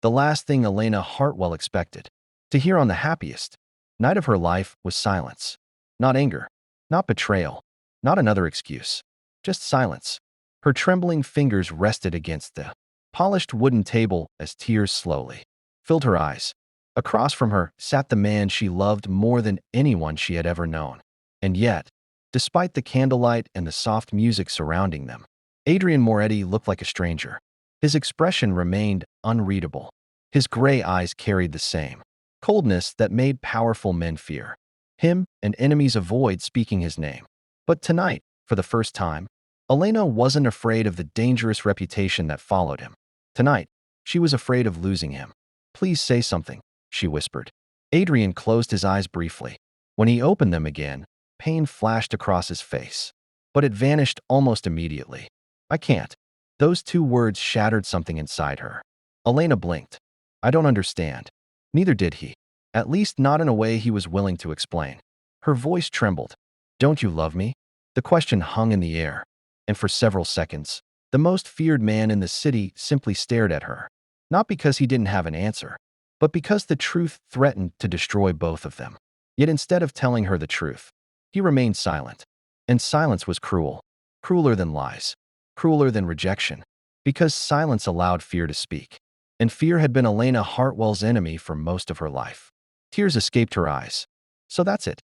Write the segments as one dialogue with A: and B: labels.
A: The last thing Elena Hartwell expected to hear on the happiest night of her life was silence. Not anger, not betrayal, not another excuse. Just silence. Her trembling fingers rested against the polished wooden table as tears slowly filled her eyes. Across from her sat the man she loved more than anyone she had ever known. And yet, despite the candlelight and the soft music surrounding them, Adrian Moretti looked like a stranger. His expression remained unreadable. His gray eyes carried the same coldness that made powerful men fear him and enemies avoid speaking his name. But tonight, for the first time, Elena wasn't afraid of the dangerous reputation that followed him. Tonight, she was afraid of losing him. "Please say something," she whispered. Adrian closed his eyes briefly. When he opened them again, pain flashed across his face. But it vanished almost immediately. "I can't." Those two words shattered something inside her. Elena blinked. "I don't understand." Neither did he. At least not in a way he was willing to explain. Her voice trembled. "Don't you love me?" The question hung in the air. And for several seconds, the most feared man in the city simply stared at her. Not because he didn't have an answer, but because the truth threatened to destroy both of them. Yet instead of telling her the truth, he remained silent. And silence was cruel. Crueler than lies. Crueler than rejection. Because silence allowed fear to speak. And fear had been Elena Hartwell's enemy for most of her life. Tears escaped her eyes. "So that's it."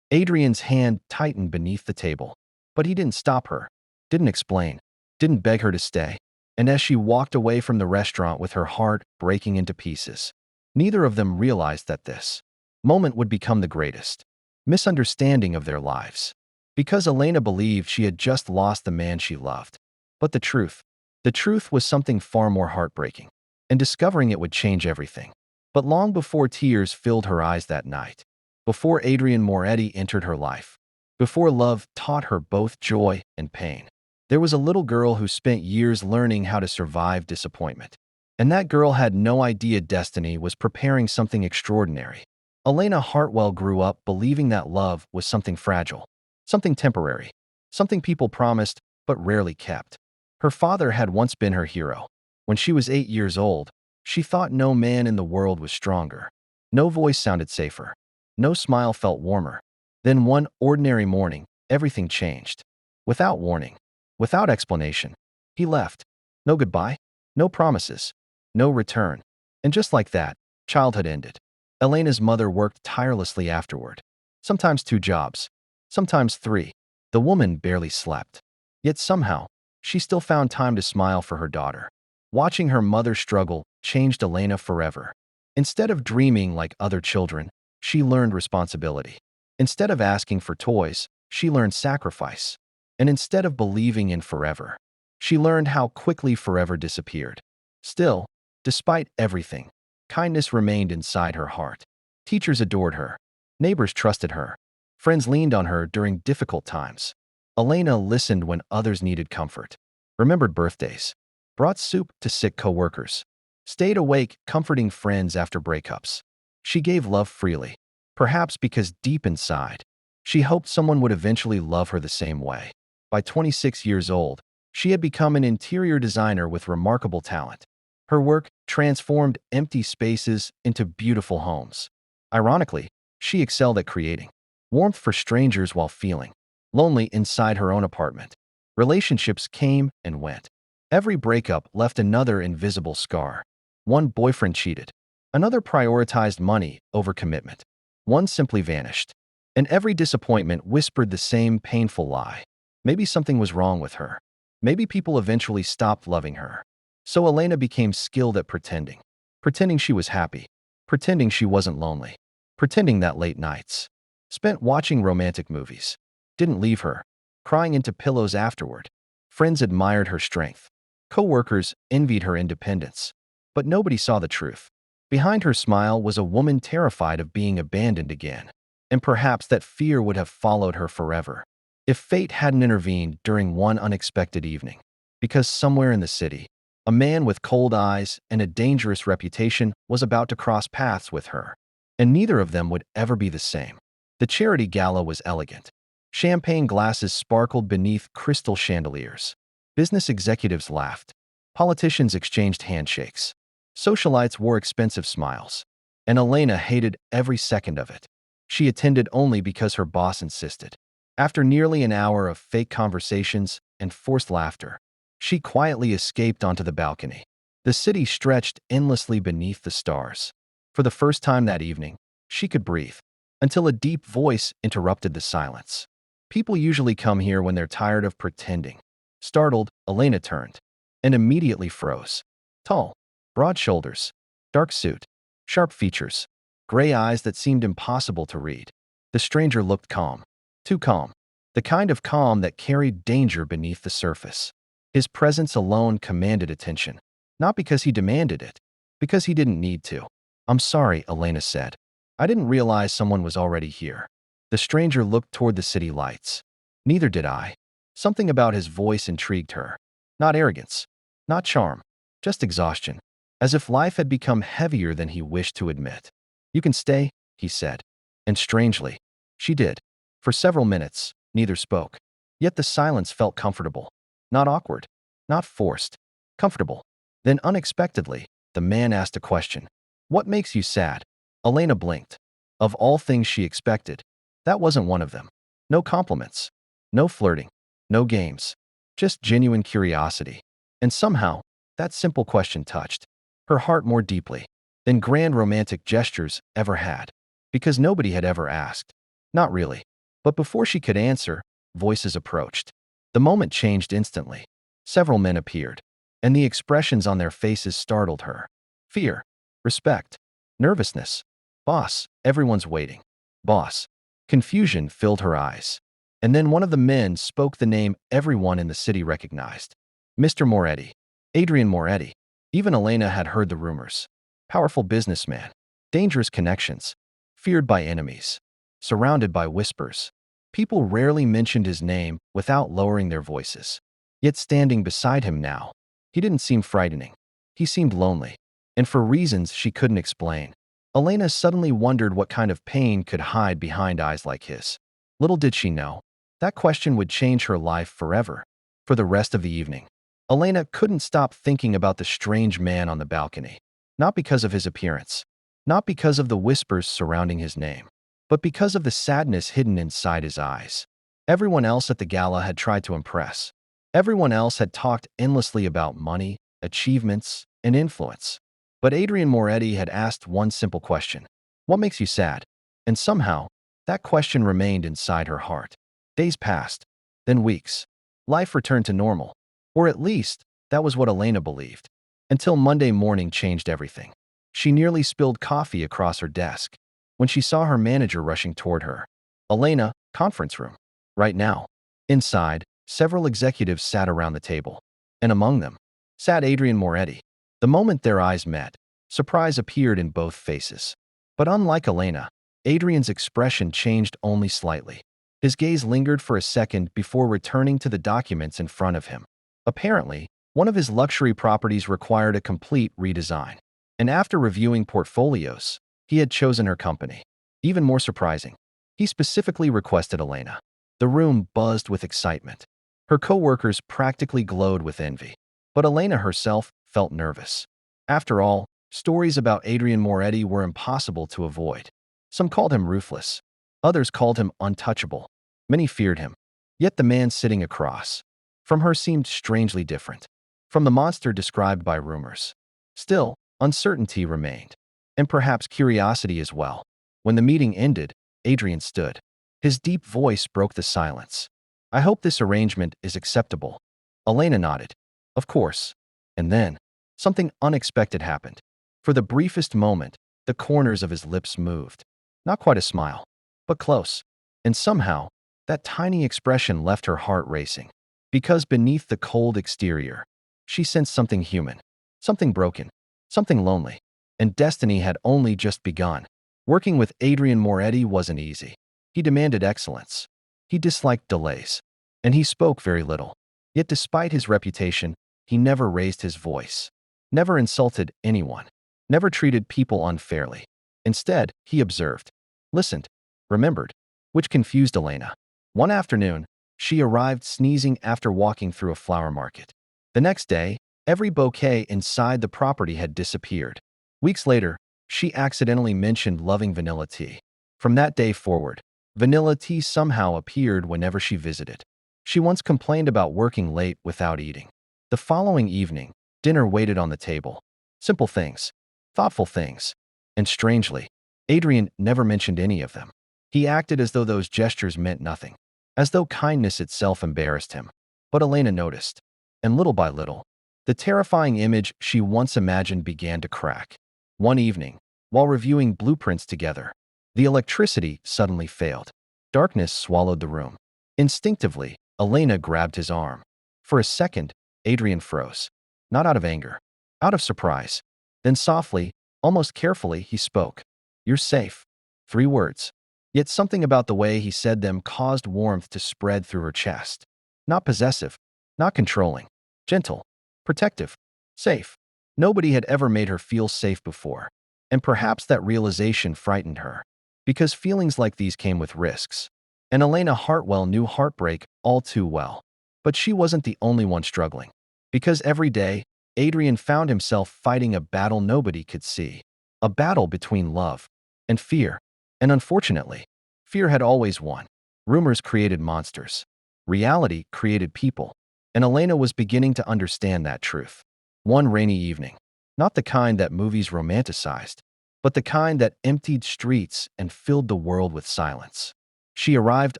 A: Adrian's hand tightened beneath the table. But he didn't stop her. Didn't explain. Didn't beg her to stay. And as she walked away from the restaurant with her heart breaking into pieces, neither of them realized that this moment would become the greatest misunderstanding of their lives. Because Elena believed she had just lost the man she loved. But the truth was something far more heartbreaking. And discovering it would change everything. But long before tears filled her eyes that night, before Adrian Moretti entered her life, before love taught her both joy and pain, there was a little girl who spent years learning how to survive disappointment. And that girl had no idea destiny was preparing something extraordinary. Elena Hartwell grew up believing that love was something fragile, something temporary, something people promised but rarely kept. Her father had once been her hero. When she was 8 years old, she thought no man in the world was stronger. No voice sounded safer. No smile felt warmer. Then one ordinary morning, everything changed. Without warning, without explanation, he left. No goodbye, no promises, no return. And just like that, childhood ended. Elena's mother worked tirelessly afterward. Sometimes 2 jobs, sometimes 3. The woman barely slept. Yet somehow, she still found time to smile for her daughter. Watching her mother struggle changed Elena forever. Instead of dreaming like other children, she learned responsibility. Instead of asking for toys, she learned sacrifice. And instead of believing in forever, she learned how quickly forever disappeared. Still, despite everything, kindness remained inside her heart. Teachers adored her. Neighbors trusted her. Friends leaned on her during difficult times. Elena listened when others needed comfort. Remembered birthdays. Brought soup to sick coworkers. Stayed awake comforting friends after breakups. She gave love freely, perhaps because deep inside, she hoped someone would eventually love her the same way. By 26 years old, she had become an interior designer with remarkable talent. Her work transformed empty spaces into beautiful homes. Ironically, she excelled at creating warmth for strangers while feeling lonely inside her own apartment. Relationships came and went. Every breakup left another invisible scar. One boyfriend cheated. Another prioritized money over commitment. One simply vanished. And every disappointment whispered the same painful lie. Maybe something was wrong with her. Maybe people eventually stopped loving her. So Elena became skilled at pretending. Pretending she was happy. Pretending she wasn't lonely. Pretending that late nights spent watching romantic movies didn't leave her, crying into pillows afterward. Friends admired her strength. Co-workers envied her independence. But nobody saw the truth. Behind her smile was a woman terrified of being abandoned again. And perhaps that fear would have followed her forever if fate hadn't intervened during one unexpected evening. Because somewhere in the city, a man with cold eyes and a dangerous reputation was about to cross paths with her. And neither of them would ever be the same. The charity gala was elegant. Champagne glasses sparkled beneath crystal chandeliers. Business executives laughed. Politicians exchanged handshakes. Socialites wore expensive smiles, and Elena hated every second of it. She attended only because her boss insisted. After nearly an hour of fake conversations and forced laughter, she quietly escaped onto the balcony. The city stretched endlessly beneath the stars. For the first time that evening, she could breathe, until a deep voice interrupted the silence. People usually come here when they're tired of pretending. Startled, Elena turned, and immediately froze. Tall, broad shoulders, dark suit, sharp features, gray eyes that seemed impossible to read. The stranger looked calm. Too calm. The kind of calm that carried danger beneath the surface. His presence alone commanded attention. Not because he demanded it, because he didn't need to. "I'm sorry," Elena said. "I didn't realize someone was already here." The stranger looked toward the city lights. "Neither did I." Something about his voice intrigued her. Not arrogance, not charm, just exhaustion, as if life had become heavier than he wished to admit. "You can stay," he said. And strangely, she did. For several minutes, neither spoke. Yet the silence felt comfortable. Not awkward, not forced, comfortable. Then unexpectedly, the man asked a question. "What makes you sad?" Elena blinked. Of all things she expected, that wasn't one of them. No compliments, no flirting, no games, just genuine curiosity. And somehow, that simple question touched her heart more deeply than grand romantic gestures ever had. Because nobody had ever asked. Not really. But before she could answer, voices approached. The moment changed instantly. Several men appeared, and the expressions on their faces startled her. Fear, respect, nervousness. "Boss, everyone's waiting." "Boss." Confusion filled her eyes. And then one of the men spoke the name everyone in the city recognized. Mr. Moretti. Adrian Moretti. Even Elena had heard the rumors. Powerful businessman. Dangerous connections. Feared by enemies. Surrounded by whispers. People rarely mentioned his name without lowering their voices. Yet standing beside him now, he didn't seem frightening. He seemed lonely. And for reasons she couldn't explain. Elena suddenly wondered what kind of pain could hide behind eyes like his. Little did she know, that question would change her life forever. For the rest of the evening, Elena couldn't stop thinking about the strange man on the balcony. Not because of his appearance, not because of the whispers surrounding his name, but because of the sadness hidden inside his eyes. Everyone else at the gala had tried to impress. Everyone else had talked endlessly about money, achievements, and influence. But Adrian Moretti had asked one simple question. "What makes you sad?" And somehow, that question remained inside her heart. Days passed, then weeks. Life returned to normal. Or at least, that was what Elena believed. Until Monday morning changed everything. She nearly spilled coffee across her desk when she saw her manager rushing toward her. "Elena, conference room. Right now." Inside, several executives sat around the table. And among them, sat Adrian Moretti. The moment their eyes met, surprise appeared in both faces. But unlike Elena, Adrian's expression changed only slightly. His gaze lingered for a second before returning to the documents in front of him. Apparently, one of his luxury properties required a complete redesign. And after reviewing portfolios, he had chosen her company. Even more surprising, he specifically requested Elena. The room buzzed with excitement. Her co-workers practically glowed with envy. But Elena herself felt nervous. After all, stories about Adrian Moretti were impossible to avoid. Some called him ruthless. Others called him untouchable. Many feared him. Yet the man sitting across from her seemed strangely different from the monster described by rumors. Still, uncertainty remained, and perhaps curiosity as well. When the meeting ended, Adrian stood. His deep voice broke the silence. "I hope this arrangement is acceptable." Elena nodded. "Of course." And then, something unexpected happened. For the briefest moment, the corners of his lips moved. Not quite a smile, but close. And somehow, that tiny expression left her heart racing. Because beneath the cold exterior, she sensed something human, something broken, something lonely. And destiny had only just begun. Working with Adrian Moretti wasn't easy. He demanded excellence. He disliked delays. And he spoke very little. Yet despite his reputation, he never raised his voice. Never insulted anyone. Never treated people unfairly. Instead, he observed, listened, remembered, which confused Elena. One afternoon, she arrived sneezing after walking through a flower market. The next day, Every bouquet inside the property had disappeared. Weeks later, she accidentally mentioned loving vanilla tea. From that day forward, vanilla tea somehow appeared whenever she visited. She once complained about working late without eating. The following evening, dinner waited on the table. Simple things, thoughtful things, and strangely, Adrian never mentioned any of them. He acted as though those gestures meant nothing, as though kindness itself embarrassed him. But Elena noticed, and little by little, the terrifying image she once imagined began to crack. One evening, while reviewing blueprints together, the electricity suddenly failed. Darkness swallowed the room. Instinctively, Elena grabbed his arm. For a second, Adrian froze. Not out of anger, out of surprise. Then softly, almost carefully, he spoke. "You're safe." 3 words. Yet something about the way he said them caused warmth to spread through her chest. Not possessive, not controlling, gentle, protective, safe. Nobody had ever made her feel safe before, and perhaps that realization frightened her, because feelings like these came with risks. And Elena Hartwell knew heartbreak all too well. But she wasn't the only one struggling, because every day, Adrian found himself fighting a battle nobody could see, a battle between love and fear. And unfortunately, fear had always won. Rumors created monsters. Reality created people. And Elena was beginning to understand that truth. One rainy evening, not the kind that movies romanticized, but the kind that emptied streets and filled the world with silence. She arrived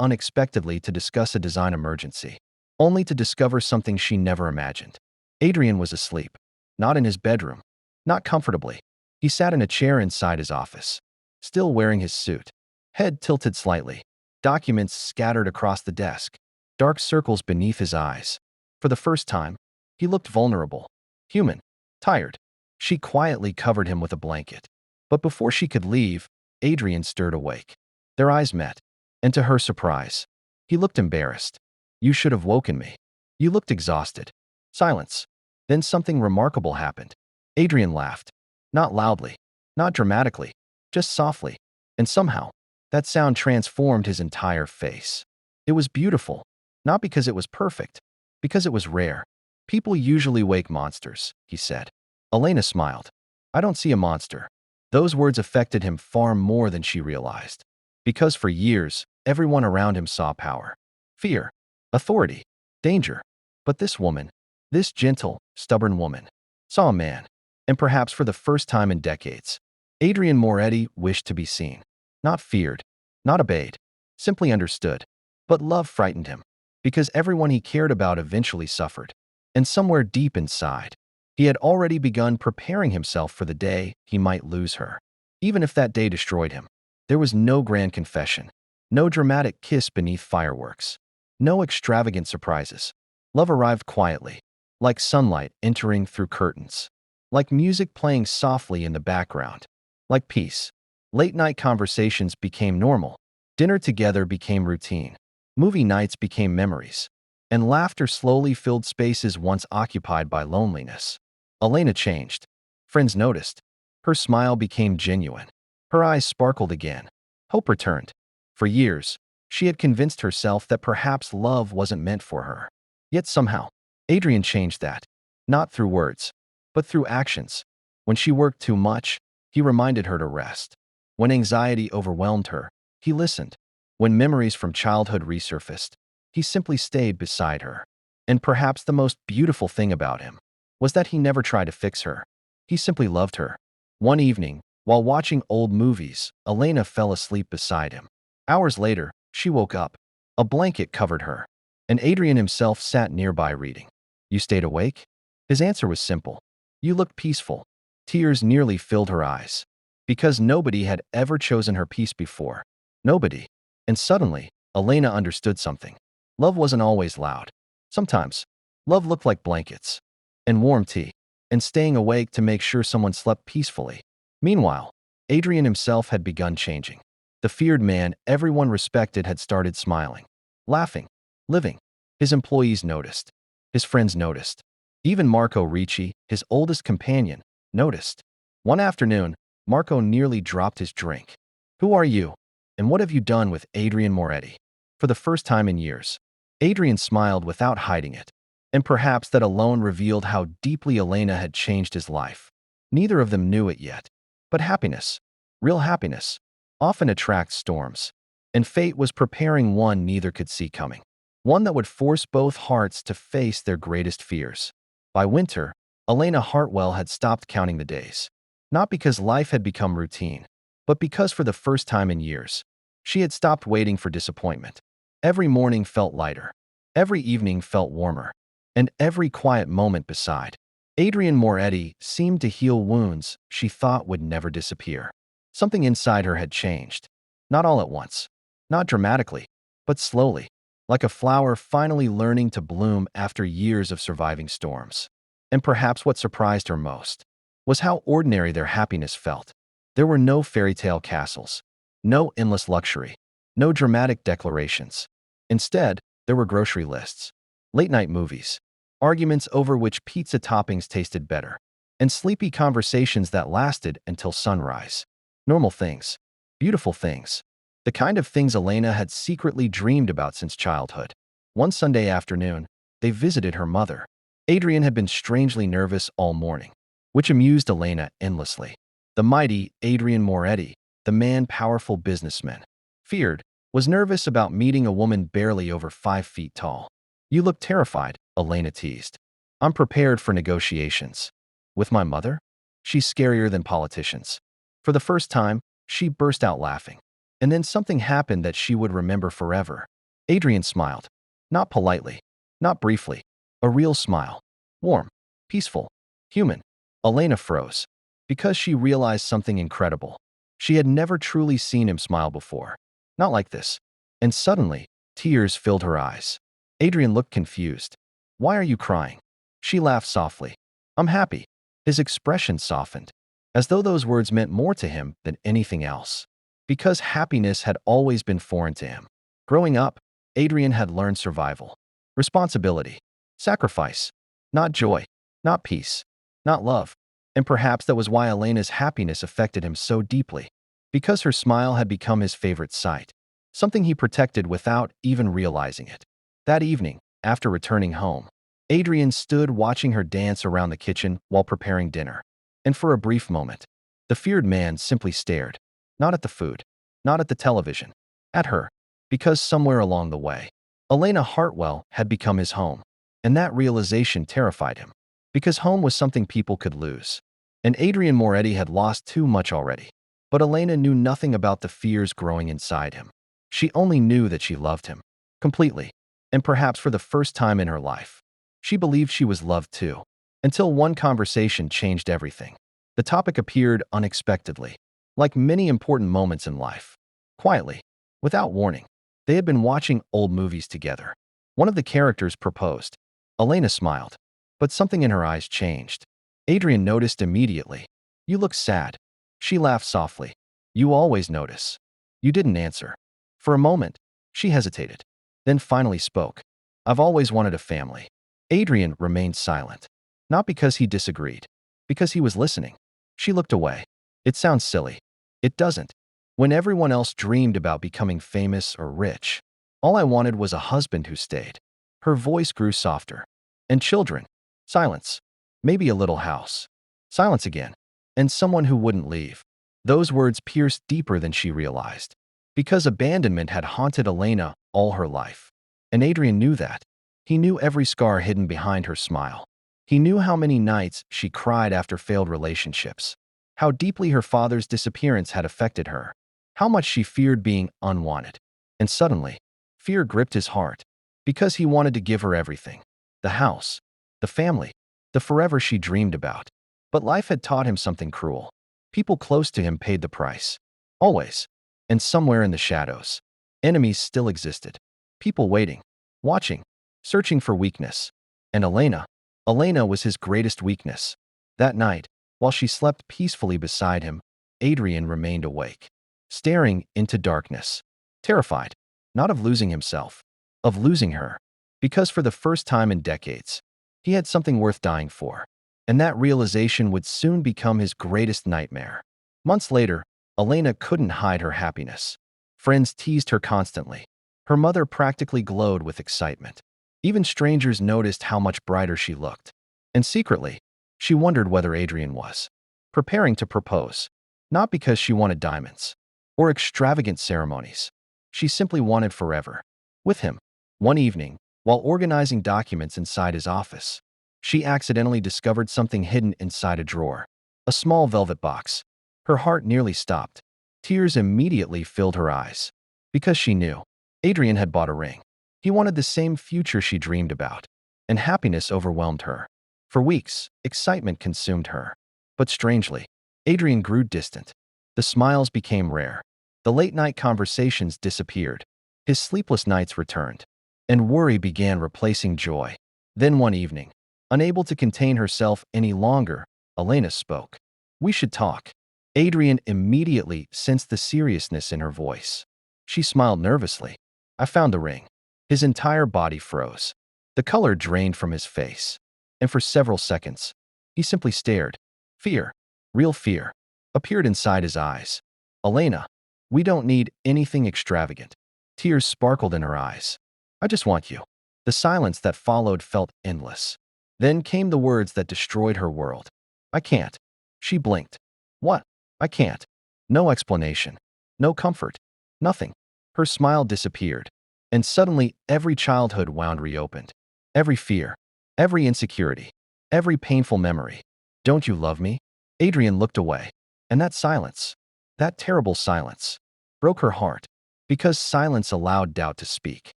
A: unexpectedly to discuss a design emergency, only to discover something she never imagined. Adrian was asleep, not in his bedroom, not comfortably. He sat in a chair inside his office, still wearing his suit, head tilted slightly, documents scattered across the desk, dark circles beneath his eyes. For the first time, he looked vulnerable, human, tired. She quietly covered him with a blanket. But before she could leave, Adrian stirred awake. Their eyes met, and to her surprise, he looked embarrassed. "You should have woken me." "You looked exhausted." Silence. Then something remarkable happened. Adrian laughed. Not loudly, not dramatically, just softly. And somehow, that sound transformed his entire face. It was beautiful, not because it was perfect, because it was rare. "People usually wake monsters," he said. Elena smiled. "I don't see a monster." Those words affected him far more than she realized. Because for years, everyone around him saw power, fear, authority, danger. But this woman, this gentle, stubborn woman, saw a man. And perhaps for the first time in decades, Adrian Moretti wished to be seen. Not feared, not obeyed, simply understood. But love frightened him, because everyone he cared about eventually suffered. And somewhere deep inside, he had already begun preparing himself for the day he might lose her. Even if that day destroyed him, there was no grand confession, no dramatic kiss beneath fireworks, no extravagant surprises. Love arrived quietly, like sunlight entering through curtains, like music playing softly in the background, like peace. Late-night conversations became normal, dinner together became routine, movie nights became memories, and laughter slowly filled spaces once occupied by loneliness. Elena changed. Friends noticed. Her smile became genuine. Her eyes sparkled again. Hope returned. For years, she had convinced herself that perhaps love wasn't meant for her. Yet somehow, Adrian changed that. Not through words, but through actions. When she worked too much, he reminded her to rest. When anxiety overwhelmed her, he listened. When memories from childhood resurfaced, he simply stayed beside her. And perhaps the most beautiful thing about him was that he never tried to fix her. He simply loved her. One evening, while watching old movies, Elena fell asleep beside him. Hours later, she woke up. A blanket covered her, and Adrian himself sat nearby reading. "You stayed awake?" His answer was simple. "You looked peaceful." Tears nearly filled her eyes, because nobody had ever chosen her peace before. Nobody. And suddenly, Elena understood something. Love wasn't always loud. Sometimes, love looked like blankets, and warm tea, and staying awake to make sure someone slept peacefully. Meanwhile, Adrian himself had begun changing. The feared man everyone respected had started smiling, laughing, living. His employees noticed. His friends noticed. Even Marco Ricci, his oldest companion, noticed. One afternoon, Marco nearly dropped his drink. "Who are you? And what have you done with Adrian Moretti?" For the first time in years, Adrian smiled without hiding it. And perhaps that alone revealed how deeply Elena had changed his life. Neither of them knew it yet. But happiness, real happiness, often attracts storms. And fate was preparing one neither could see coming. One that would force both hearts to face their greatest fears. By winter, Elena Hartwell had stopped counting the days. Not because life had become routine, but because for the first time in years, she had stopped waiting for disappointment. Every morning felt lighter. Every evening felt warmer. And every quiet moment beside Adrian Moretti seemed to heal wounds she thought would never disappear. Something inside her had changed. Not all at once. Not dramatically, but slowly, like a flower finally learning to bloom after years of surviving storms. And perhaps what surprised her most was how ordinary their happiness felt. There were no fairy tale castles, no endless luxury, no dramatic declarations. Instead, there were grocery lists, late-night movies, arguments over which pizza toppings tasted better, and sleepy conversations that lasted until sunrise. Normal things, beautiful things, the kind of things Elena had secretly dreamed about since childhood. One Sunday afternoon, they visited her mother. Adrian had been strangely nervous all morning, which amused Elena endlessly. The mighty Adrian Moretti, the man-powerful businessman, feared, was nervous about meeting a woman barely over 5 feet tall. "You look terrified," Elena teased. "I'm prepared for negotiations." "With my mother? She's scarier than politicians." For the first time, she burst out laughing. And then something happened that she would remember forever. Adrian smiled. Not politely, not briefly. A real smile. Warm, peaceful, human. Elena froze, because she realized something incredible. She had never truly seen him smile before. Not like this. And suddenly, tears filled her eyes. Adrian looked confused. "Why are you crying?" She laughed softly. "I'm happy." His expression softened, as though those words meant more to him than anything else. Because happiness had always been foreign to him. Growing up, Adrian had learned survival, responsibility, sacrifice, not joy, not peace, not love. And perhaps that was why Elena's happiness affected him so deeply. Because her smile had become his favorite sight, something he protected without even realizing it. That evening, after returning home, Adrian stood watching her dance around the kitchen while preparing dinner. And for a brief moment, the feared man simply stared. Not at the food, not at the television, at her, because somewhere along the way, Elena Hartwell had become his home, and that realization terrified him, because home was something people could lose. And Adrian Moretti had lost too much already. But Elena knew nothing about the fears growing inside him. She only knew that she loved him, completely, and perhaps for the first time in her life. She believed she was loved too, until one conversation changed everything. The topic appeared unexpectedly. Like many important moments in life. Quietly, without warning, they had been watching old movies together. One of the characters proposed. Elena smiled, but something in her eyes changed. Adrian noticed immediately. "You look sad." She laughed softly. "You always notice." You didn't answer. For a moment, she hesitated, then finally spoke. "I've always wanted a family." Adrian remained silent. Not because he disagreed, because he was listening. She looked away. "It sounds silly." "It doesn't. When everyone else dreamed about becoming famous or rich, all I wanted was a husband who stayed." Her voice grew softer. "And children." Silence. "Maybe a little house." Silence again. "And someone who wouldn't leave." Those words pierced deeper than she realized. Because abandonment had haunted Elena all her life. And Adrian knew that. He knew every scar hidden behind her smile. He knew how many nights she cried after failed relationships. How deeply her father's disappearance had affected her. How much she feared being unwanted. And suddenly, fear gripped his heart. Because he wanted to give her everything. The house. The family. The forever she dreamed about. But life had taught him something cruel. People close to him paid the price. Always. And somewhere in the shadows, enemies still existed. People waiting. Watching. Searching for weakness. And Elena was his greatest weakness. That night, while she slept peacefully beside him, Adrian remained awake, staring into darkness, terrified, not of losing himself, of losing her, because for the first time in decades, he had something worth dying for, and that realization would soon become his greatest nightmare. Months later, Elena couldn't hide her happiness. Friends teased her constantly. Her mother practically glowed with excitement. Even strangers noticed how much brighter she looked. And secretly, she wondered whether Adrian was preparing to propose. Not because she wanted diamonds or extravagant ceremonies. She simply wanted forever. With him. One evening, while organizing documents inside his office, she accidentally discovered something hidden inside a drawer. A small velvet box. Her heart nearly stopped. Tears immediately filled her eyes. Because she knew Adrian had bought a ring. He wanted the same future she dreamed about. And happiness overwhelmed her. For weeks, excitement consumed her. But strangely, Adrian grew distant. The smiles became rare. The late-night conversations disappeared. His sleepless nights returned. And worry began replacing joy. Then one evening, unable to contain herself any longer, Elena spoke. "We should talk." Adrian immediately sensed the seriousness in her voice. She smiled nervously. "I found the ring." His entire body froze. The color drained from his face. And for several seconds, he simply stared. Fear, real fear, appeared inside his eyes. "Elena, we don't need anything extravagant." Tears sparkled in her eyes. "I just want you." The silence that followed felt endless. Then came the words that destroyed her world. "I can't." She blinked. "What?" "I can't." No explanation. No comfort. Nothing. Her smile disappeared. And suddenly, every childhood wound reopened. Every fear. Every insecurity. Every painful memory. "Don't you love me?" Adrian looked away. And that silence, that terrible silence, broke her heart. Because silence allowed doubt to speak.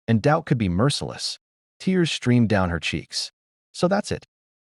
A: And doubt could be merciless. Tears streamed down her cheeks. "So that's it."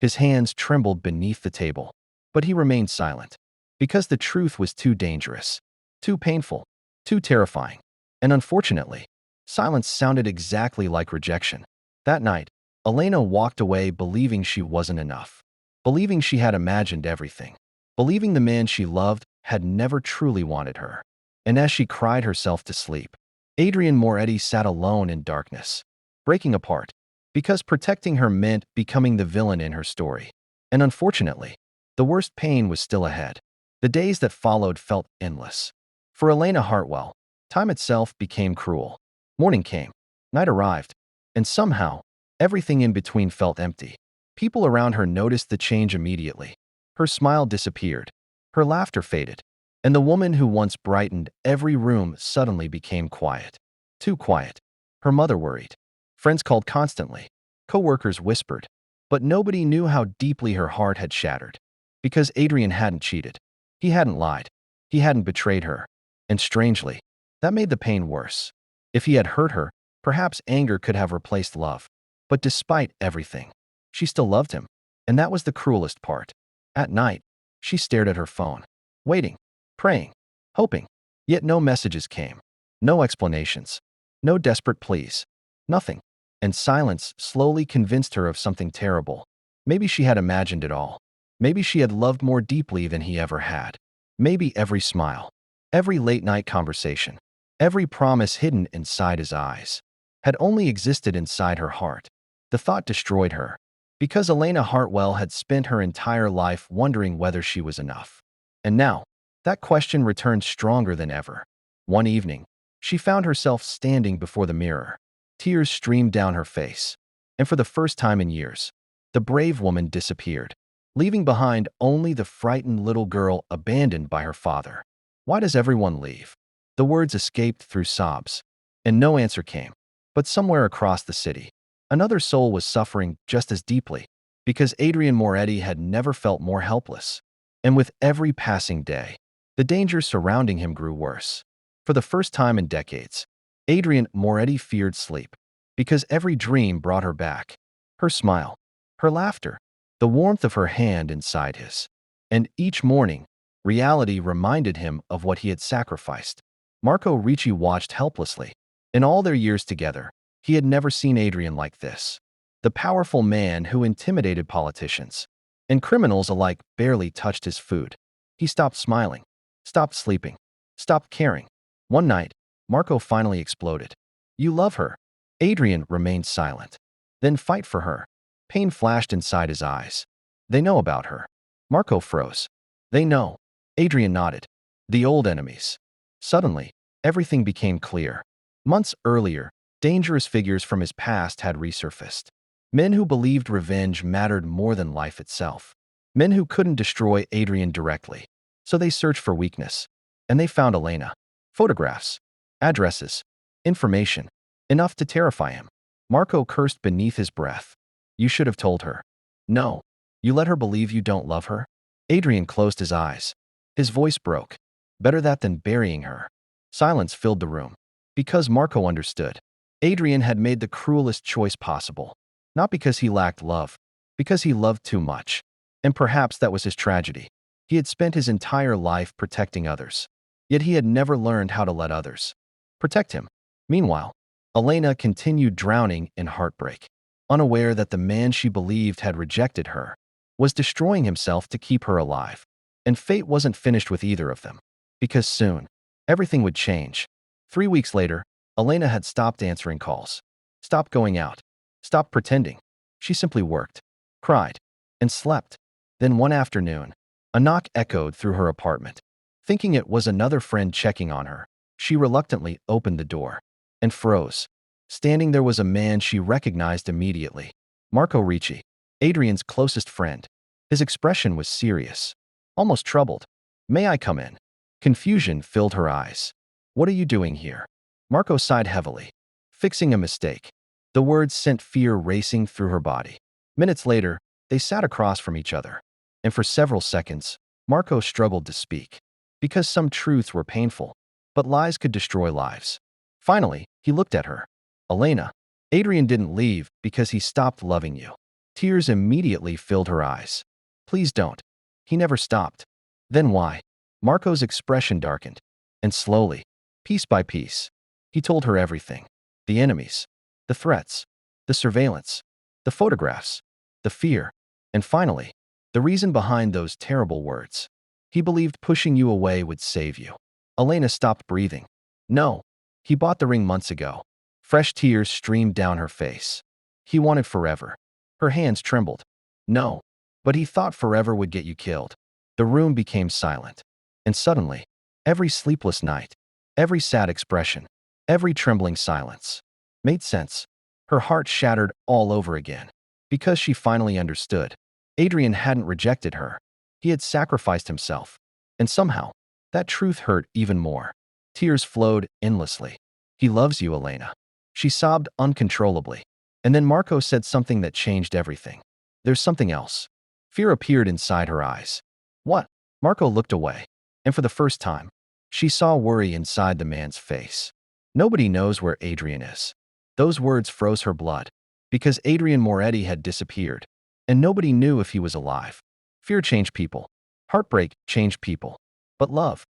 A: His hands trembled beneath the table. But he remained silent. Because the truth was too dangerous. Too painful. Too terrifying. And unfortunately, silence sounded exactly like rejection. That night, Elena walked away believing she wasn't enough. Believing she had imagined everything. Believing the man she loved had never truly wanted her. And as she cried herself to sleep, Adrian Moretti sat alone in darkness, breaking apart. Because protecting her meant becoming the villain in her story. And unfortunately, the worst pain was still ahead. The days that followed felt endless. For Elena Hartwell, time itself became cruel. Morning came. Night arrived. And somehow, everything in between felt empty. People around her noticed the change immediately. Her smile disappeared. Her laughter faded. And the woman who once brightened every room suddenly became quiet. Too quiet. Her mother worried. Friends called constantly. Co-workers whispered. But nobody knew how deeply her heart had shattered. Because Adrian hadn't cheated. He hadn't lied. He hadn't betrayed her. And strangely, that made the pain worse. If he had hurt her, perhaps anger could have replaced love. But despite everything, she still loved him. And that was the cruelest part. At night, she stared at her phone. Waiting. Praying. Hoping. Yet no messages came. No explanations. No desperate pleas. Nothing. And silence slowly convinced her of something terrible. Maybe she had imagined it all. Maybe she had loved more deeply than he ever had. Maybe every smile, every late-night conversation, every promise hidden inside his eyes, had only existed inside her heart. The thought destroyed her, because Elena Hartwell had spent her entire life wondering whether she was enough. And now, that question returned stronger than ever. One evening, she found herself standing before the mirror. Tears streamed down her face. And for the first time in years, the brave woman disappeared, leaving behind only the frightened little girl abandoned by her father. "Why does everyone leave?" The words escaped through sobs. And no answer came. But somewhere across the city, another soul was suffering just as deeply, because Adrian Moretti had never felt more helpless. And with every passing day, the danger surrounding him grew worse. For the first time in decades, Adrian Moretti feared sleep, because every dream brought her back. Her smile, her laughter, the warmth of her hand inside his. And each morning, reality reminded him of what he had sacrificed. Marco Ricci watched helplessly. In all their years together, he had never seen Adrian like this. The powerful man who intimidated politicians and criminals alike barely touched his food. He stopped smiling, stopped sleeping, stopped caring. One night, Marco finally exploded. "You love her." Adrian remained silent. "Then fight for her." Pain flashed inside his eyes. "They know about her." Marco froze. "They know." Adrian nodded. "The old enemies." Suddenly, everything became clear. Months earlier, Dangerous figures from his past had resurfaced. Men who believed revenge mattered more than life itself. Men who couldn't destroy Adrian directly. So they searched for weakness. And they found Elena. Photographs, addresses, information, enough to terrify him. Marco cursed beneath his breath. You should have told her. No. You let her believe you don't love her? Adrian closed his eyes. His voice broke. Better that than burying her. Silence filled the room. Because Marco understood. Adrian had made the cruelest choice possible. Not because he lacked love, because he loved too much. And perhaps that was his tragedy. He had spent his entire life protecting others. Yet he had never learned how to let others protect him. Meanwhile, Elena continued drowning in heartbreak, unaware that the man she believed had rejected her was destroying himself to keep her alive. And fate wasn't finished with either of them. Because soon, everything would change. 3 weeks later, Elena had stopped answering calls, stopped going out, stopped pretending. She simply worked, cried, and slept. Then one afternoon, a knock echoed through her apartment. Thinking it was another friend checking on her, she reluctantly opened the door and froze. Standing there was a man she recognized immediately. Marco Ricci, Adrian's closest friend. His expression was serious, almost troubled. May I come in? Confusion filled her eyes. What are you doing here? Marco sighed heavily. Fixing a mistake. The words sent fear racing through her body. Minutes later, they sat across from each other. And for several seconds, Marco struggled to speak. Because some truths were painful, but lies could destroy lives. Finally, he looked at her. Elena, Adrian didn't leave because he stopped loving you. Tears immediately filled her eyes. Please don't. He never stopped. Then why? Marco's expression darkened. And slowly, piece by piece, he told her everything. The enemies, the threats, the surveillance, the photographs, the fear, and finally, the reason behind those terrible words. He believed pushing you away would save you. Elena stopped breathing. No. He bought the ring months ago. Fresh tears streamed down her face. He wanted forever. Her hands trembled. No. But he thought forever would get you killed. The room became silent. And suddenly, every sleepless night, every sad expression, every trembling silence made sense. Her heart shattered all over again. Because she finally understood. Adrian hadn't rejected her. He had sacrificed himself. And somehow, that truth hurt even more. Tears flowed endlessly. He loves you, Elena. She sobbed uncontrollably. And then Marco said something that changed everything. There's something else. Fear appeared inside her eyes. What? Marco looked away. And for the first time, she saw worry inside the man's face. Nobody knows where Adrian is. Those words froze her blood. Because Adrian Moretti had disappeared. And nobody knew if he was alive. Fear changed people. Heartbreak changed people. But love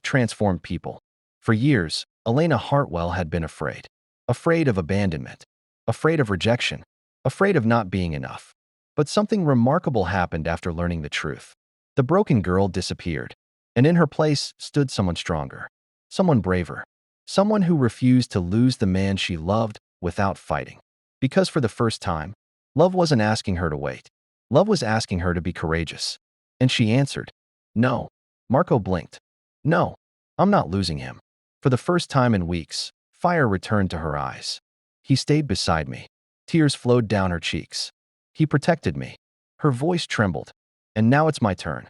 A: transformed people. For years, Elena Hartwell had been afraid. Afraid of abandonment. Afraid of rejection. Afraid of not being enough. But something remarkable happened after learning the truth. The broken girl disappeared. And in her place stood someone stronger. Someone braver. Someone who refused to lose the man she loved without fighting. Because for the first time, love wasn't asking her to wait. Love was asking her to be courageous. And she answered, no. Marco blinked. No, I'm not losing him. For the first time in weeks, fire returned to her eyes. He stayed beside me. Tears flowed down her cheeks. He protected me. Her voice trembled. And now it's my turn.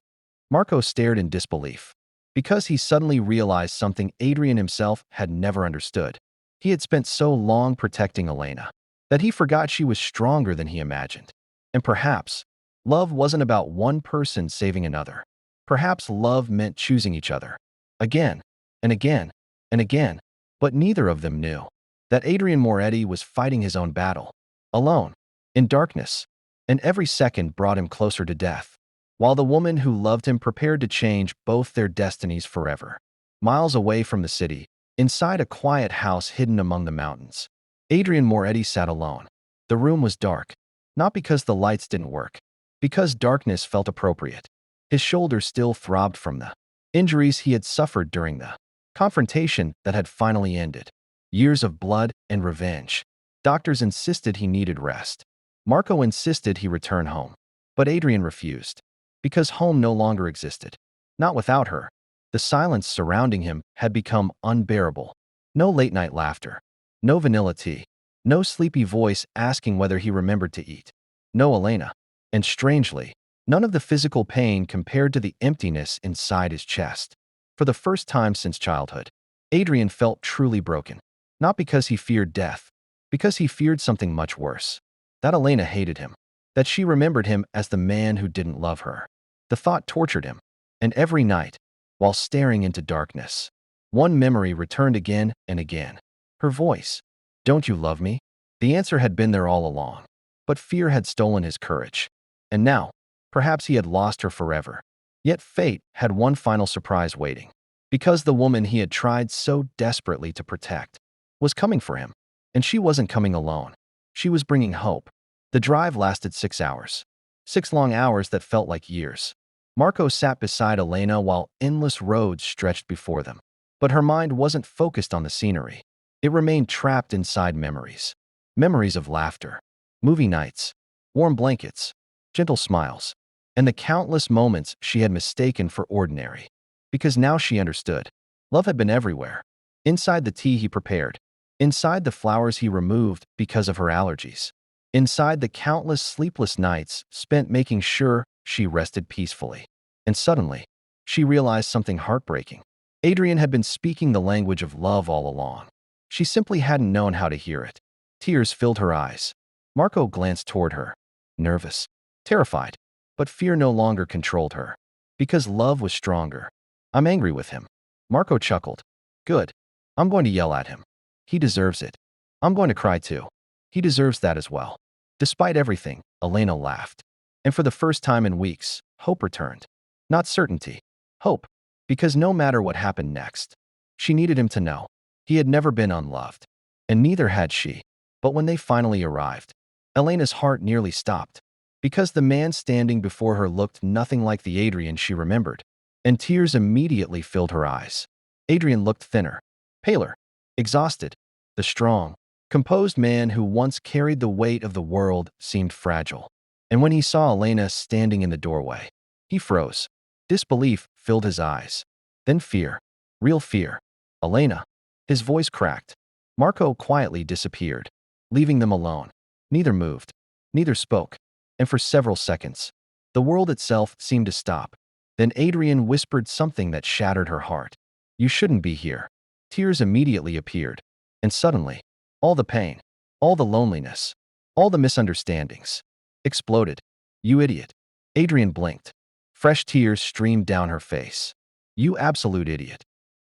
A: Marco stared in disbelief. Because he suddenly realized something Adrian himself had never understood. He had spent so long protecting Elena that he forgot she was stronger than he imagined. And perhaps, love wasn't about one person saving another. Perhaps love meant choosing each other. Again, and again, and again. But neither of them knew that Adrian Moretti was fighting his own battle. Alone, in darkness. And every second brought him closer to death. While the woman who loved him prepared to change both their destinies forever. Miles away from the city, inside a quiet house hidden among the mountains, Adrian Moretti sat alone. The room was dark. Not because the lights didn't work. Because darkness felt appropriate. His shoulders still throbbed from the injuries he had suffered during the confrontation that had finally ended. Years of blood and revenge. Doctors insisted he needed rest. Marco insisted he return home. But Adrian refused. Because home no longer existed. Not without her. The silence surrounding him had become unbearable. No late-night laughter. No vanilla tea. No sleepy voice asking whether he remembered to eat. No Elena. And strangely, none of the physical pain compared to the emptiness inside his chest. For the first time since childhood, Adrian felt truly broken. Not because he feared death, because he feared something much worse. That Elena hated him. That she remembered him as the man who didn't love her. The thought tortured him. And every night, while staring into darkness, one memory returned again and again. Her voice. Don't you love me? The answer had been there all along. But fear had stolen his courage. And now, perhaps he had lost her forever. Yet fate had one final surprise waiting. Because the woman he had tried so desperately to protect was coming for him. And she wasn't coming alone. She was bringing hope. The drive lasted 6 hours. 6 long hours that felt like years. Marco sat beside Elena while endless roads stretched before them. But her mind wasn't focused on the scenery. It remained trapped inside memories. Memories of laughter, movie nights, warm blankets, gentle smiles, and the countless moments she had mistaken for ordinary. Because now she understood. Love had been everywhere. Inside the tea he prepared. Inside the flowers he removed because of her allergies. Inside the countless sleepless nights spent making sure she rested peacefully. And suddenly, she realized something heartbreaking. Adrian had been speaking the language of love all along. She simply hadn't known how to hear it. Tears filled her eyes. Marco glanced toward her, nervous, terrified, but fear no longer controlled her. Because love was stronger. I'm angry with him. Marco chuckled. Good. I'm going to yell at him. He deserves it. I'm going to cry too. He deserves that as well. Despite everything, Elena laughed. And for the first time in weeks, hope returned. Not certainty. Hope. Because no matter what happened next, she needed him to know. He had never been unloved. And neither had she. But when they finally arrived, Elena's heart nearly stopped. Because the man standing before her looked nothing like the Adrian she remembered. And tears immediately filled her eyes. Adrian looked thinner, paler, exhausted. The strong, composed man who once carried the weight of the world seemed fragile. And when he saw Elena standing in the doorway, he froze. Disbelief filled his eyes. Then fear. Real fear. Elena. His voice cracked. Marco quietly disappeared, leaving them alone. Neither moved. Neither spoke. And for several seconds, the world itself seemed to stop. Then Adrian whispered something that shattered her heart. You shouldn't be here. Tears immediately appeared. And suddenly, all the pain, all the loneliness, all the misunderstandings exploded. You idiot. Adrian blinked. Fresh tears streamed down her face. You absolute idiot.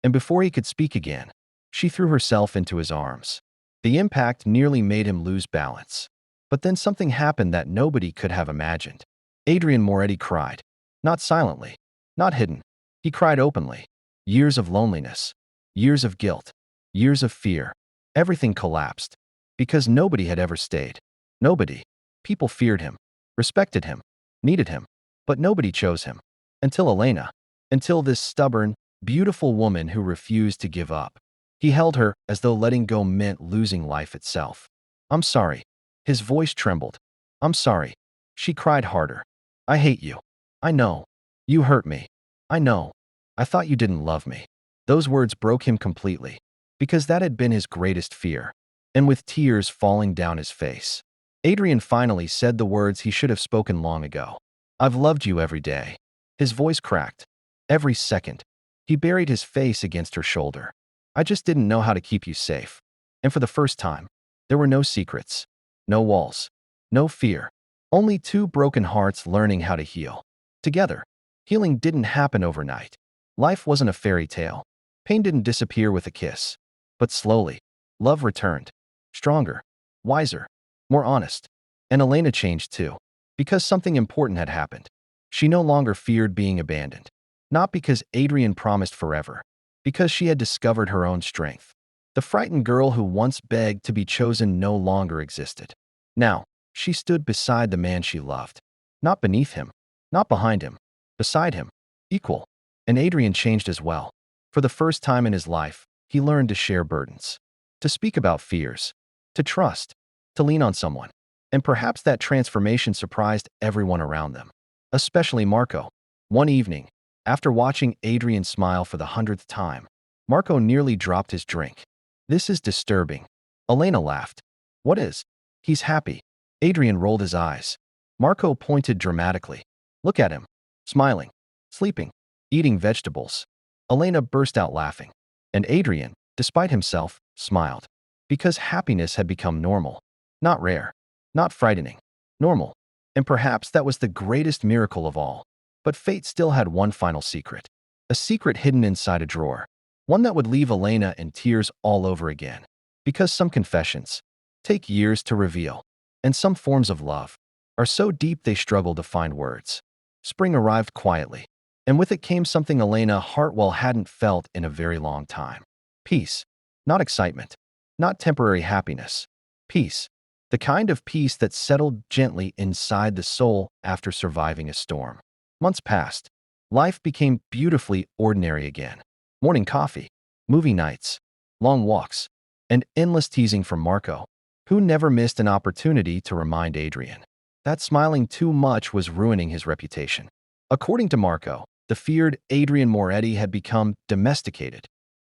A: And before he could speak again, she threw herself into his arms. The impact nearly made him lose balance. But then something happened that nobody could have imagined. Adrian Moretti cried. Not silently. Not hidden. He cried openly. Years of loneliness. Years of guilt. Years of fear. Everything collapsed. Because nobody had ever stayed. Nobody. People feared him. Respected him. Needed him. But nobody chose him. Until Elena. Until this stubborn, beautiful woman who refused to give up. He held her as though letting go meant losing life itself. I'm sorry. His voice trembled. I'm sorry. She cried harder. I hate you. I know. You hurt me. I know. I thought you didn't love me. Those words broke him completely. Because that had been his greatest fear. And with tears falling down his face, Adrian finally said the words he should have spoken long ago. I've loved you every day. His voice cracked. Every second. He buried his face against her shoulder. I just didn't know how to keep you safe. And for the first time, there were no secrets. No walls. No fear. Only two broken hearts learning how to heal. Together. Healing didn't happen overnight. Life wasn't a fairy tale. Pain didn't disappear with a kiss. But slowly, love returned. Stronger. Wiser. More honest. And Elena changed too. Because something important had happened. She no longer feared being abandoned. Not because Adrian promised forever. Because she had discovered her own strength. The frightened girl who once begged to be chosen no longer existed. Now, she stood beside the man she loved. Not beneath him. Not behind him. Beside him. Equal. And Adrian changed as well. For the first time in his life, he learned to share burdens. To speak about fears. To trust. To lean on someone. And perhaps that transformation surprised everyone around them. Especially Marco. One evening, after watching Adrian smile for the 100th time, Marco nearly dropped his drink. This is disturbing. Elena laughed. What is? He's happy. Adrian rolled his eyes. Marco pointed dramatically. Look at him. Smiling. Sleeping. Eating vegetables. Elena burst out laughing. And Adrian, despite himself, smiled. Because happiness had become normal. Not rare. Not frightening. Normal. And perhaps that was the greatest miracle of all. But fate still had one final secret. A secret hidden inside a drawer. One that would leave Elena in tears all over again. Because some confessions take years to reveal. And some forms of love are so deep they struggle to find words. Spring arrived quietly. And with it came something Elena Hartwell hadn't felt in a very long time. Peace. Not excitement. Not temporary happiness. Peace. The kind of peace that settled gently inside the soul after surviving a storm. Months passed. Life became beautifully ordinary again. Morning coffee, movie nights, long walks, and endless teasing from Marco, who never missed an opportunity to remind Adrian that smiling too much was ruining his reputation. According to Marco, the feared Adrian Moretti had become domesticated.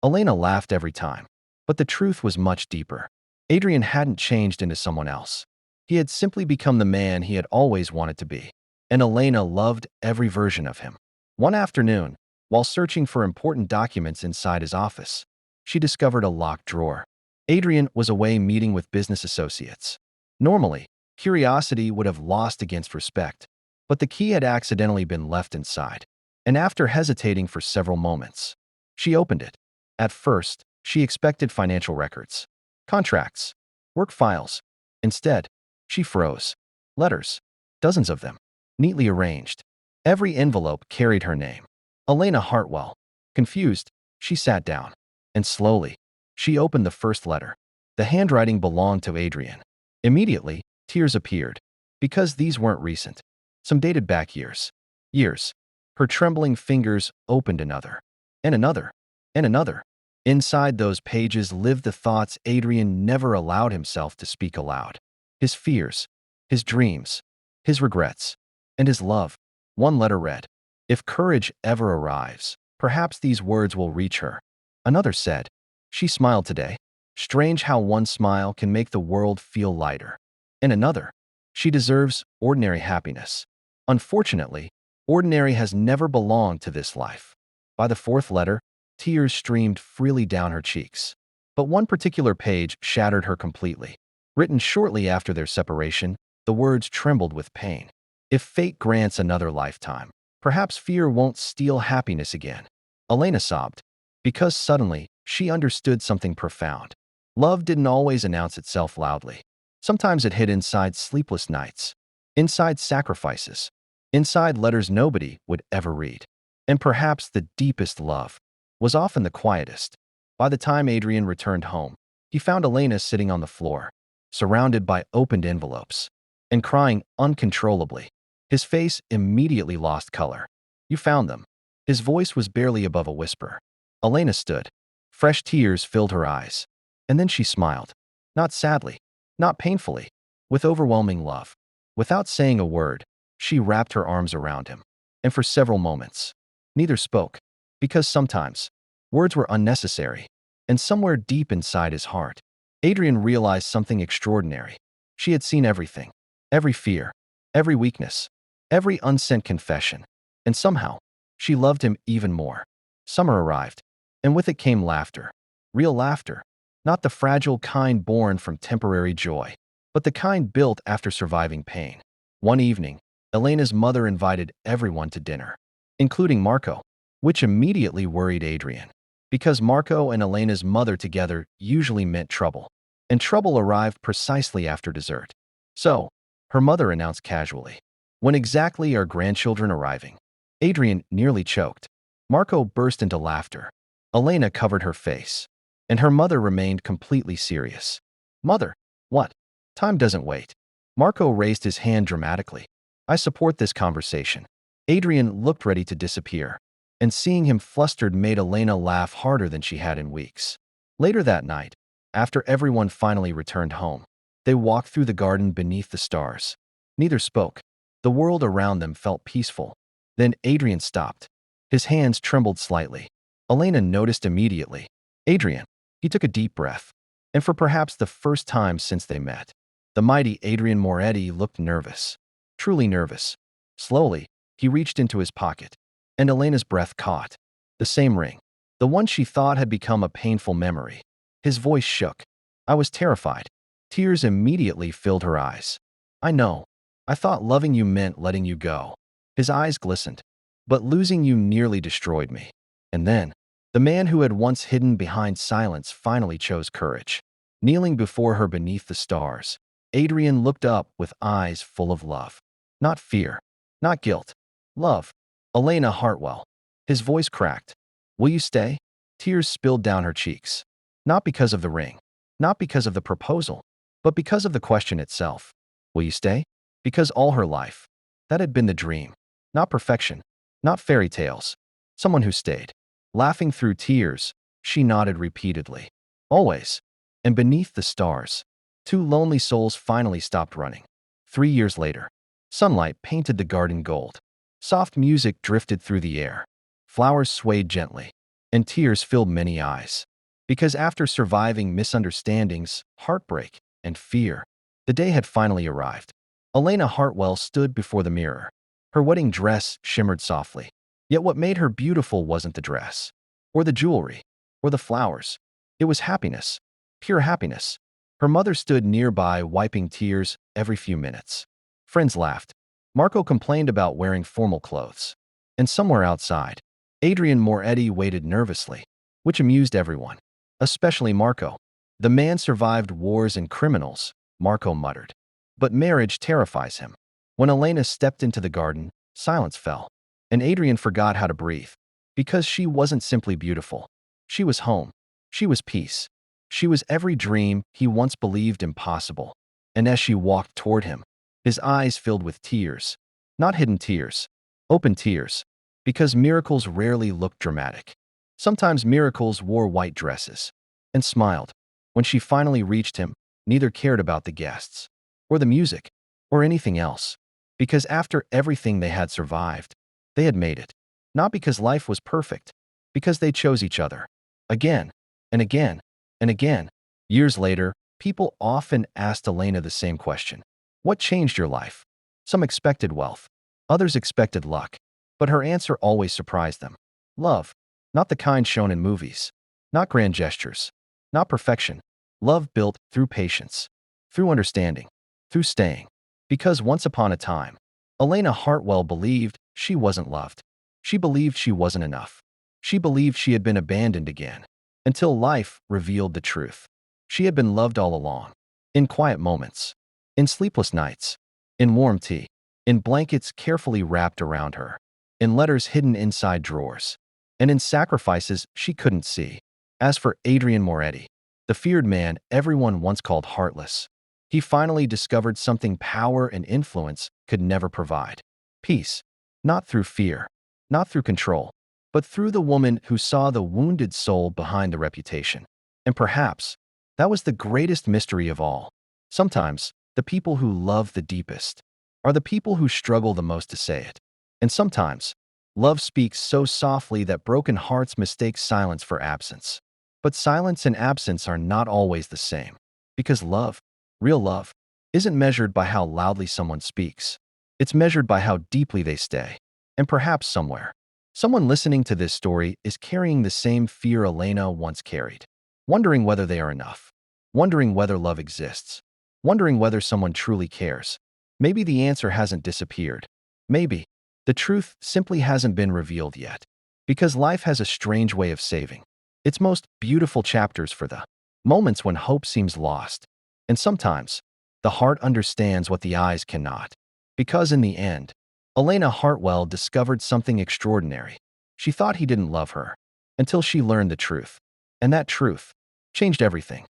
A: Elena laughed every time, but the truth was much deeper. Adrian hadn't changed into someone else. He had simply become the man he had always wanted to be, and Elena loved every version of him. One afternoon, while searching for important documents inside his office, she discovered a locked drawer. Adrian was away meeting with business associates. Normally, curiosity would have lost against respect, but the key had accidentally been left inside. And after hesitating for several moments, she opened it. At first, she expected financial records, contracts, work files. Instead, she froze. Letters, dozens of them, neatly arranged. Every envelope carried her name. Elena Hartwell. Confused, she sat down. And slowly, she opened the first letter. The handwriting belonged to Adrian. Immediately, tears appeared. Because these weren't recent. Some dated back years. Years. Her trembling fingers opened another. And another. And another. Inside those pages lived the thoughts Adrian never allowed himself to speak aloud. His fears. His dreams. His regrets. And his love. One letter read, "If courage ever arrives, perhaps these words will reach her." Another said, "She smiled today. Strange how one smile can make the world feel lighter." And another, "She deserves ordinary happiness." Unfortunately, ordinary has never belonged to this life. By the fourth letter, tears streamed freely down her cheeks. But one particular page shattered her completely. Written shortly after their separation, the words trembled with pain. "If fate grants another lifetime, perhaps fear won't steal happiness again." Elena sobbed, because suddenly she understood something profound. Love didn't always announce itself loudly. Sometimes it hid inside sleepless nights, inside sacrifices, inside letters nobody would ever read. And perhaps the deepest love was often the quietest. By the time Adrian returned home, he found Elena sitting on the floor, surrounded by opened envelopes, and crying uncontrollably. His face immediately lost color. "You found them." His voice was barely above a whisper. Elena stood. Fresh tears filled her eyes. And then she smiled. Not sadly, not painfully, with overwhelming love. Without saying a word, she wrapped her arms around him. And for several moments, neither spoke. Because sometimes, words were unnecessary. And somewhere deep inside his heart, Adrian realized something extraordinary. She had seen everything. Every fear. Every weakness. Every unsent confession. And somehow, she loved him even more. Summer arrived, and with it came laughter. Real laughter. Not the fragile kind born from temporary joy, but the kind built after surviving pain. One evening, Elena's mother invited everyone to dinner, including Marco, which immediately worried Adrian. Because Marco and Elena's mother together usually meant trouble, and trouble arrived precisely after dessert. "So," her mother announced casually, "when exactly are grandchildren arriving?" Adrian nearly choked. Marco burst into laughter. Elena covered her face, and her mother remained completely serious. "Mother, what? Time doesn't wait." Marco raised his hand dramatically. "I support this conversation." Adrian looked ready to disappear, and seeing him flustered made Elena laugh harder than she had in weeks. Later that night, after everyone finally returned home, they walked through the garden beneath the stars. Neither spoke. The world around them felt peaceful. Then Adrian stopped. His hands trembled slightly. Elena noticed immediately. "Adrian." He took a deep breath. And for perhaps the first time since they met, the mighty Adrian Moretti looked nervous. Truly nervous. Slowly, he reached into his pocket, and Elena's breath caught. The same ring. The one she thought had become a painful memory. His voice shook. I was terrified. Tears immediately filled her eyes. I know. I thought loving you meant letting you go. His eyes glistened. But losing you nearly destroyed me. And then, the man who had once hidden behind silence finally chose courage. Kneeling before her beneath the stars, Adrian looked up with eyes full of love. Not fear. Not guilt. Love. Elena Hartwell. His voice cracked. Will you stay? Tears spilled down her cheeks. Not because of the ring. Not because of the proposal. But because of the question itself. Will you stay? Because all her life, that had been the dream. Not perfection. Not fairy tales. Someone who stayed. Laughing through tears, she nodded repeatedly. Always. And beneath the stars, two lonely souls finally stopped running. 3 years later, sunlight painted the garden gold. Soft music drifted through the air. Flowers swayed gently, and tears filled many eyes. Because after surviving misunderstandings, heartbreak, and fear, the day had finally arrived. Elena Hartwell stood before the mirror. Her wedding dress shimmered softly. Yet what made her beautiful wasn't the dress, or the jewelry, or the flowers. It was happiness. Pure happiness. Her mother stood nearby, wiping tears every few minutes. Friends laughed. Marco complained about wearing formal clothes. And somewhere outside, Adrian Moretti waited nervously, which amused everyone, especially Marco. The man survived wars and criminals, Marco muttered. But marriage terrifies him. When Elena stepped into the garden, silence fell, and Adrian forgot how to breathe. Because she wasn't simply beautiful. She was home. She was peace. She was every dream he once believed impossible. And as she walked toward him, his eyes filled with tears. Not hidden tears. Open tears. Because miracles rarely looked dramatic. Sometimes miracles wore white dresses. And smiled. When she finally reached him, neither cared about the guests, or the music, or anything else. Because after everything they had survived, they had made it. Not because life was perfect. Because they chose each other. Again, and again, and again. Years later, people often asked Elena the same question. What changed your life? Some expected wealth. Others expected luck. But her answer always surprised them. Love. Not the kind shown in movies. Not grand gestures. Not perfection. Love built through patience. Through understanding. Through staying. Because once upon a time, Elena Hartwell believed she wasn't loved. She believed she wasn't enough. She believed she had been abandoned again. Until life revealed the truth. She had been loved all along. In quiet moments. In sleepless nights. In warm tea. In blankets carefully wrapped around her. In letters hidden inside drawers. And in sacrifices she couldn't see. As for Adrian Moretti, the feared man everyone once called heartless, he finally discovered something power and influence could never provide. Peace. Not through fear. Not through control. But through the woman who saw the wounded soul behind the reputation. And perhaps, that was the greatest mystery of all. Sometimes, the people who love the deepest are the people who struggle the most to say it. And sometimes, love speaks so softly that broken hearts mistake silence for absence. But silence and absence are not always the same. Because love, real love, isn't measured by how loudly someone speaks. It's measured by how deeply they stay. And perhaps somewhere, someone listening to this story is carrying the same fear Elena once carried. Wondering whether they are enough. Wondering whether love exists. Wondering whether someone truly cares. Maybe the answer hasn't disappeared. Maybe the truth simply hasn't been revealed yet. Because life has a strange way of saving its most beautiful chapters for the moments when hope seems lost. And sometimes, the heart understands what the eyes cannot. Because in the end, Elena Hartwell discovered something extraordinary. She thought he didn't love her until she learned the truth. And that truth changed everything.